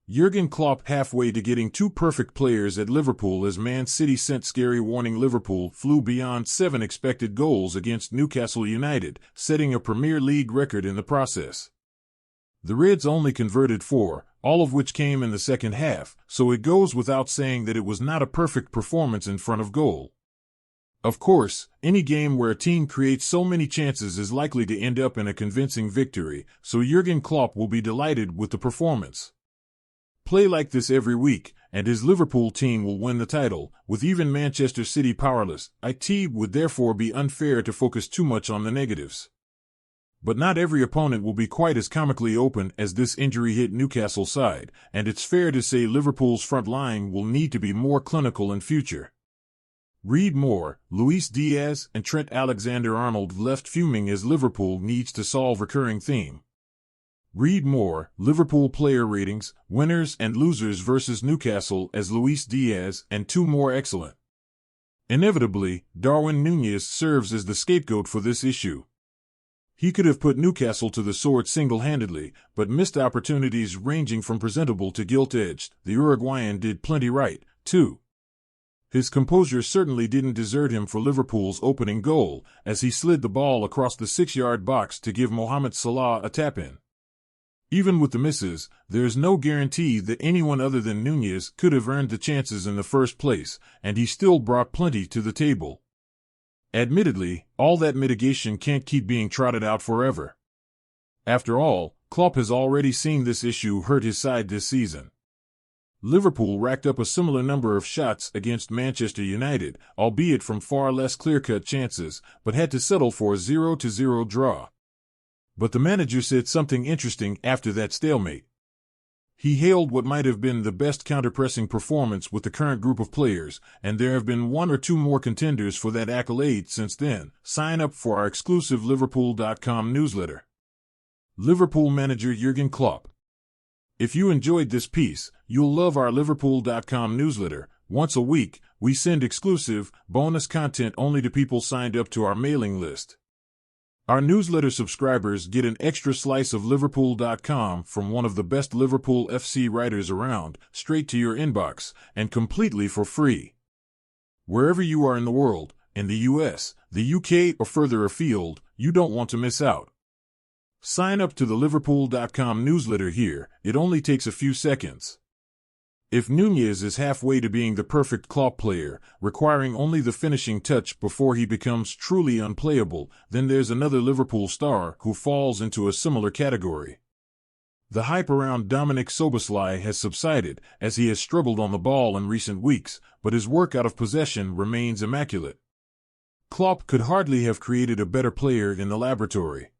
Jürgen Klopp halfway to getting two perfect players at Liverpool as Man City sent scary warning. Liverpool flew beyond 7 expected goals against Newcastle United, setting a Premier League record in the process. The Reds only converted 4, all of which came in the second half, so it goes without saying that it was not a perfect performance in front of goal. Of course, any game where a team creates so many chances is likely to end up in a convincing victory, so Jürgen Klopp will be delighted with the performance. Play like this every week, and his Liverpool team will win the title, with even Manchester City powerless. It would therefore be unfair to focus too much on the negatives. But not every opponent will be quite as comically open as this injury-hit Newcastle side, and it's fair to say Liverpool's front line will need to be more clinical in future. Read more. Luis Diaz and Trent Alexander-Arnold left fuming as Liverpool needs to solve recurring theme. Read more. Liverpool player ratings, winners and losers versus Newcastle as Luis Diaz and 2 more excellent. Inevitably, Darwin Núñez serves as the scapegoat for this issue. He could have put Newcastle to the sword single-handedly, but missed opportunities ranging from presentable to gilt-edged. The Uruguayan did plenty right, too. His composure certainly didn't desert him for Liverpool's opening goal, as he slid the ball across the 6-yard box to give Mohamed Salah a tap-in. Even with the misses, there's no guarantee that anyone other than Núñez could have earned the chances in the first place, and he still brought plenty to the table. Admittedly, all that mitigation can't keep being trotted out forever. After all, Klopp has already seen this issue hurt his side this season. Liverpool racked up a similar number of shots against Manchester United, albeit from far less clear-cut chances, but had to settle for a 0-0 draw. But the manager said something interesting after that stalemate. He hailed what might have been the best counter-pressing performance with the current group of players, and there have been 1 or 2 more contenders for that accolade since then. Sign up for our exclusive Liverpool.com newsletter. Liverpool manager Jürgen Klopp. If you enjoyed this piece, you'll love our Liverpool.com newsletter. Once a week, we send exclusive, bonus content only to people signed up to our mailing list. Our newsletter subscribers get an extra slice of Liverpool.com from one of the best Liverpool FC writers around, straight to your inbox, and completely for free. Wherever you are in the world, in the US, the UK, or further afield, you don't want to miss out. Sign up to the Liverpool.com newsletter here. It only takes a few seconds. If Núñez is halfway to being the perfect Klopp player, requiring only the finishing touch before he becomes truly unplayable, then there's another Liverpool star who falls into a similar category. The hype around Dominik Szoboszlai has subsided, as he has struggled on the ball in recent weeks, but his work out of possession remains immaculate. Klopp could hardly have created a better player in the laboratory.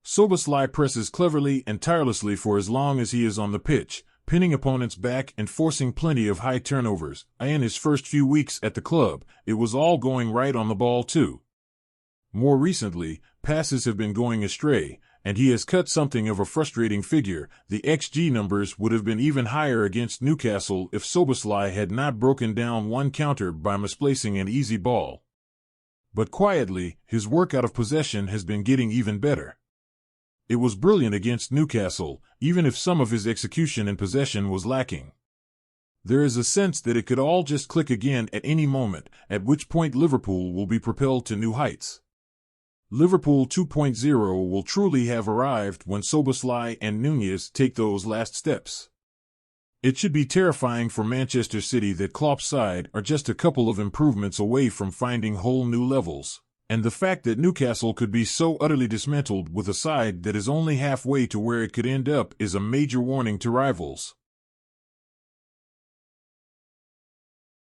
Szoboszlai presses cleverly and tirelessly for as long as he is on the pitch, pinning opponents back and forcing plenty of high turnovers. In his first few weeks at the club, it was all going right on the ball too. More recently, passes have been going astray, and he has cut something of a frustrating figure. The XG numbers would have been even higher against Newcastle if Szoboszlai had not broken down one counter by misplacing an easy ball. But quietly, his work out of possession has been getting even better. It was brilliant against Newcastle, even if some of his execution and possession was lacking. There is a sense that it could all just click again at any moment, at which point Liverpool will be propelled to new heights. Liverpool 2.0 will truly have arrived when Szoboszlai and Núñez take those last steps. It should be terrifying for Manchester City that Klopp's side are just a couple of improvements away from finding whole new levels. And the fact that Newcastle could be so utterly dismantled with a side that is only halfway to where it could end up is a major warning to rivals.